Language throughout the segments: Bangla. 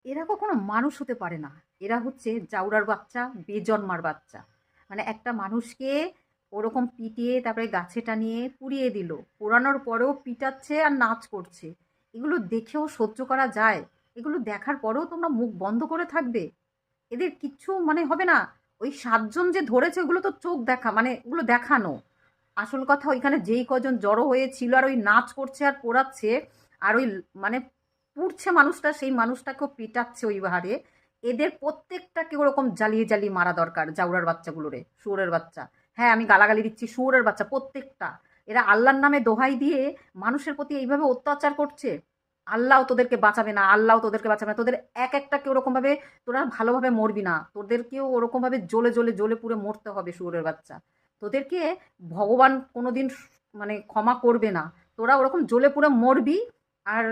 এরা কখনো মানুষ হতে পারে না। এরা হচ্ছে জাউরার বাচ্চা, বেজন্মার বাচ্চা। মানে একটা মানুষকে ওরকম পিটিয়ে তারপরে গাছে টানিয়ে পুড়িয়ে দিল। পোড়ানোর পরেও পিটাচ্ছে আর নাচ করছে। এগুলো দেখেও সহ্য করা যায়? এগুলো দেখার পরেও তোমরা মুখ বন্ধ করে থাকবে? এদের কিচ্ছু মানে হবে না? ওই ৭ জন যে ধরেছে ওগুলো তো চোখ দেখা, মানে ওগুলো দেখানো। আসল কথা ওইখানে যেই কজন জড়ো হয়েছিল আর ওই নাচ করছে আর পোড়াচ্ছে আর ওই মানে পুড়ছে মানুষটা, সেই মানুষটাকেও পেটাচ্ছে ওই হারে। এদের প্রত্যেকটাকে ওরকম জ্বালিয়ে জ্বালিয়ে মারা দরকার, জাউরার বাচ্চাগুলোরে, শুয়োরের বাচ্চা। হ্যাঁ, আমি গালাগালি দিচ্ছি, শুয়োরের বাচ্চা প্রত্যেকটা। এরা আল্লাহর নামে দোহাই দিয়ে মানুষের প্রতি এইভাবে অত্যাচার করছে। আল্লাহ তোদেরকে বাঁচাবে না, আল্লাহ তোদেরকে বাঁচাবে না। তোদের এক একটাকে ওরকম ভাবে, তোরা ভালোভাবে মরবি না, তোদেরকেও ওরকম ভাবে জ্বলে জ্বলে জ্বলে পুড়ে মরতে হবে শুয়োরের বাচ্চা। তোদেরকে ভগবান কোনোদিন মানে ক্ষমা করবে না। তোরা ওরকম জ্বলে পুড়ে মরবি। আর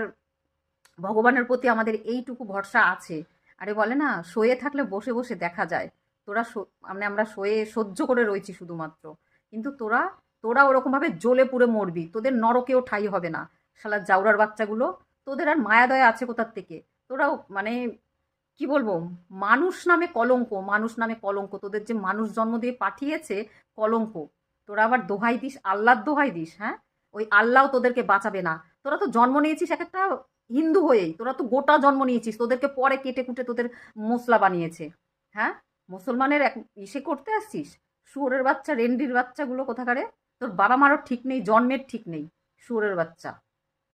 ভগবানের প্রতি আমাদের এইটুকু ভরসা আছে। আরে বলে না, শুয়ে থাকলে বসে বসে দেখা যায়। তোরা মানে আমরা শুয়ে সহ্য করে রয়েছি শুধুমাত্র। কিন্তু তোরা তোরা ওরকমভাবে জ্বলে পুড়ে মরবি, তোদের নরকেও ঠাঁই হবে না। শালা জাউরার বাচ্চাগুলো, তোদের আর মায়া দয়া আছে কোথার থেকে? তোরাও মানে কি বলবো, মানুষ নামে কলঙ্ক, মানুষ নামে কলঙ্ক। তোদের যে মানুষ জন্ম দিয়ে পাঠিয়েছে, কলঙ্ক। তোরা আবার দোহাই দিস, আল্লাহর দোহাই দিস, হ্যাঁ? ওই আল্লাহ তোদেরকে বাঁচাবে না। তোরা তো জন্ম নিয়েছিস এক একটা হিন্দু হয়েই, তোরা তো গোটা জন্ম নিয়েছিস, তোদেরকে পরে কেটে কুটে তোদের মশলা বানিয়েছে। হ্যাঁ, মুসলমানের এক ইসে করতে আসছিস? শুয়োরের বাচ্চা, রেন্ডির বাচ্চাগুলো কোথাকারে! তোর বাবা মারও ঠিক নেই, জন্মের ঠিক নেই, শুয়োরের বাচ্চা।